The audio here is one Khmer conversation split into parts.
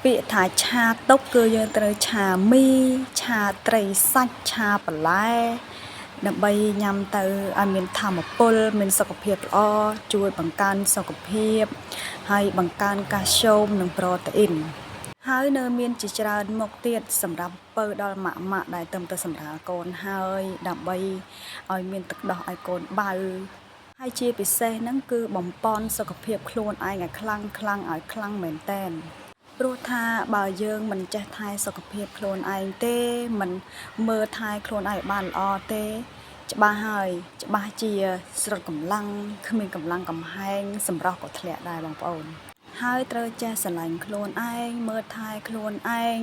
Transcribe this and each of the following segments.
ពាក្យថាឆាតុកគឺយើងត្រូវឆាមីឆាត្រីសាច់ឆាបន្លែដើម្បីញ៉ាំទៅឲ្យមានថាមពលមានសុខភាពល្អជួយបង្កើនសុខភាពហើយបង្កើនកាល់ស្យូមនិងប្រូតេអ៊ីនហើយនៅមានជាច្រើនមុខទៀតសម្រាប់ពៅដល់ម៉ាក់ដែលទៅសម្រាលកូនហើយដើម្បីឲ្យមានទឹកដោះឲ្យកូនបៅហើយជាពិសេសហ្នឹងគឺបំពន់សុខភាពខ្លួនឯងឲ្យខ្លាំងឲ្យខ្លាំងមែនតែនព្រោះថាបើយើងមិនចេះថែសុខភាពខ្លួនឯងទេមិនមើលថែខ្លួនឯងបានល្អទេច្បាស់ហើយច្បាស់ជាស្រុតកម្លាំងគ្មានកម្លាំងកំហែងសម្រស់ក៏ធ្លាក់ដែរបងប្អូនហើយត្រូវចេះស្រឡាញ់ខ្លួនឯងមើលថែខ្លួនឯង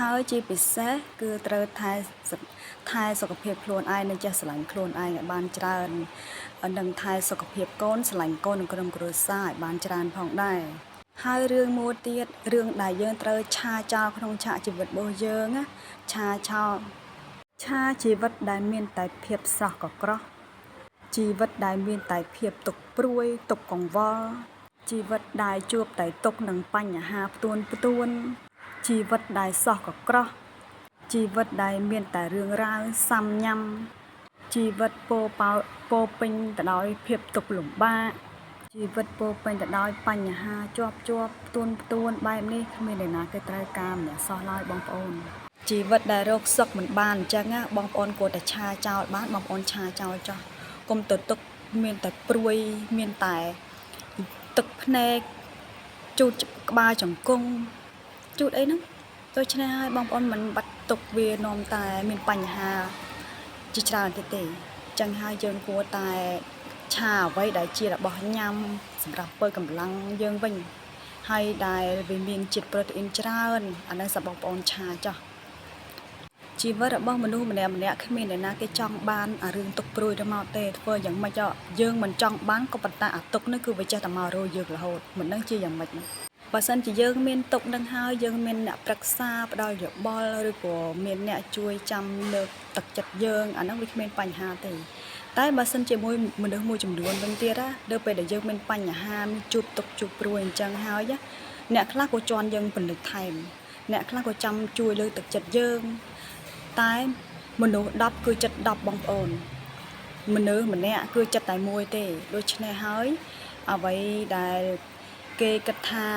ហើយជាពិសេសគឺត្រូវថែសុខភាពខ្លួនឯងនិងចេះស្រឡាញ់ខ្លួនឯងឲ្យបានច្រើននិងថែសុខភាពកូនស្រឡាញ់កូននិងក្រុមគ្រួសារឲ្យបានច្រើនផងដែរហើយរឿងមួយទៀតរឿងដែលយើងត្រូវឆាចោលក្នុងឆាកជីវិតរបស់យើងណាឆាជីវិតដែលមានតែភាពស្រស់កក្រោះជីវិតដែលមានតែភាពទុក្ខព្រួយទុក្ខកង្វល់ជីវិតដែលជួបតែទុក្ខនិងបញ្ហាផ្ទួនជីវិតដែលសោះកក្រោះជីវិតដែលមានតែរឿងរ៉ាវសាំញ៉ាំជីវិតពោពេញទៅដោយភាពទុក្ខលំបាកជីវិតពោពេញទៅដោយបញ្ហាជាប់ផ្ទួនបែបនេះគ្មានអ្នកណាគេត្រូវការម្នាក់សោះឡើយបងប្អូនជីវិតដែលរកសុខមិនបានអញ្ចឹងណាបងប្អូនគួរតែឆាចោលបានបងប្អូនឆាចោលចោះកុំទៅទុកមានតែព្រួយមានតែទឹកភ្នែកជូតក្បាលចង្គង់ជូតអីហ្នឹងដូច្នេះហើយបងប្អូនមិនបាត់ទុកវានាំតែមានបញ្ហាជាច្រើនទេអញ្ចឹងហើយយើងគួរតែឆាអ្វីដែលជារបស់ញ៉ាំសម្រាប់ពើកម្លាំងយើងវិញហើយដែលវាមានជាតិប្រូតេអ៊ីនច្រើនអានេះសម្រាប់បងប្អូនឆាចោះជីវិតរបស់មនុស្សម្នាក់គ្មានអ្នកណាគេចង់បានអារឿងទុកព្រួយទៅមកទេធ្វើយ៉ាងម៉េចយើងមិនចង់បានក៏ប៉ុន្តែអាទុកនេះគឺវាចេះតែមករយយើងរហូតមិនដឹងជាយ៉ាងម៉េចណាបើសិនជាយើងមានទុកនឹងហើយយើងមានអ្នកប្រឹក្សាផ្ដល់យោបល់ឬក៏មានអ្នកជួយចាំលើកទឹកចិត្តយើងអាហ្នឹងវាគ្មានបញ្ហាទេតែបើសិនជាមួយមនុស្សមួយចំនួនវិញទៀតណាដល់ពេលដែលយើងមានបញ្ហាជួបទុកជួបព្រួយអញ្ចឹងហើយអ្នកខ្លះក៏ជន់យើងពលិចថែមអ្នកខ្លះក៏ចាំជួយលើកទឹកចិត្តយើងតែមនុស្ស10គឺចិត្ត10បងប្អូនមនុស្សម្នាក់គឺចិត្តតែមួយទេដូច្នេះហើយអ្វីដែលគេគិតថា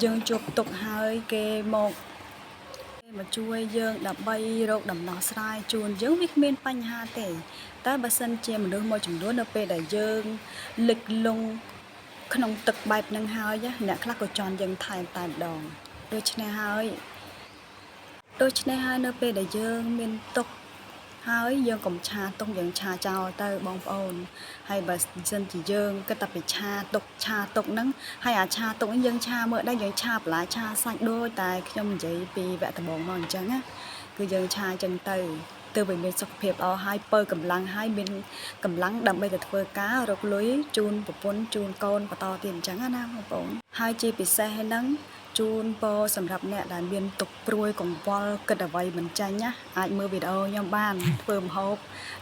យើងជួបទុកហើយគេមកជួយយើងដើម្បីរកដំណោះស្រាយជូនយើងវាគ្មានបញ្ហាទេតែបើសិនជាមនុស្សមួយចំនួននៅពេលដែលយើងលិចលង់ក្នុងទឹកបែបហ្នឹងហើយអ្នកខ្លះក៏ចន់យើងថែមតែម្ដងដូច្នេះហើយនៅពេលដែលយើងមានទុកហើយយើងកុំឆាទុកយើងឆាចោលទៅបងប្អូនហើយបើសិនជាយើងគិតតែពីឆាទុកហ្នឹងហើយអាឆាទុកនេះយើងឆាមើលដែរយើងឆាបន្លែឆាសាច់ដូចតែខ្ញុំនិយាយពីវគ្គដំបូងមកអញ្ចឹងណាគឺយើងឆាអញ្ចឹងទៅវាមានសុខភាពល្អហើយពើកម្លាំងហើយមានកម្លាំងដើម្បីទៅធ្វើការរកលុយជូនប្រពន្ធជូនកូនបន្តទៀតអញ្ចឹងណាបងប្អូនហើយជាពិសេសហ្នឹងជូនពរសម្រាប់អ្នកដែលមានទុក្ខព្រួយកង្វល់គិតអ្វីមិនចាញ់ណាអាចមើលវីដេអូខ្ញុំបានធ្វើម្ហូប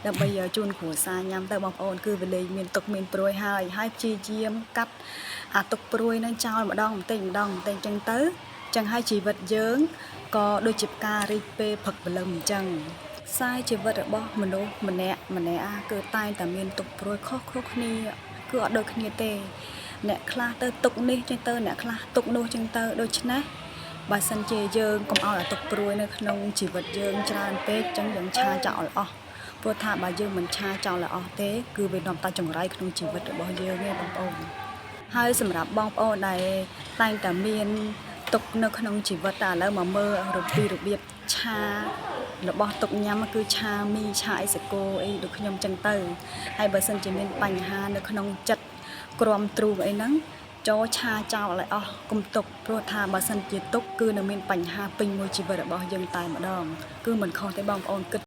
ដើម្បីជូនគ្រួសារញ៉ាំទៅបងប្អូនគឺវាលេងមានទុក្ខមានព្រួយហើយព្យាយាមកាត់អាទុក្ខព្រួយហ្នឹងចោលម្ដងបន្តិចអញ្ចឹងទៅចឹងហើយជីវិតយើងក៏ដូចជាផ្ការីកពេលផឹកព្រលឹមអញ្ចឹងខ្សែជីវិតរបស់មនុស្សម្នាក់គឺតែងតែមានទុក្ខព្រួយខុសគ្នាគឺអត់ដូចគ្នាទេអ្នកខ្លះទៅទុកនេះចឹងទៅអ្នកខ្លះទុកនោះចឹងទៅដូច្នេះបើសិនជាយើងកុំឲ្យអាទុកព្រួយនៅក្នុងជីវិតយើងច្រើនពេកចឹងយើងឆាចោលអស់ព្រោះថាបើយើងមិនឆាចោលអស់ទេគឺវានាំតែចង្រៃក្នុងជីវិតរបស់យើងទេបងប្អូនហើយសម្រាប់បងប្អូនដែលតែងតែមានទុកនៅក្នុងជីវិតតែឥឡូវមកមើលរបៀបឆារបស់ទុកញ៉ាំគឺឆាមីឆាអីសកូអីដូចខ្ញុំចឹងទៅហើយបើសិនជាមានបញ្ហានៅក្នុងចិត្តក្រំទ្រូងអីហ្នឹងចូលឆាចោលឲ្យអស់កុំទុកព្រោះថាបើសិនជាទុកគឺនឹងមានបញ្ហាពេញមួយជីវិតរបស់យើងតែម្ដងគឺមិនខុសទេបងប្អូនគិត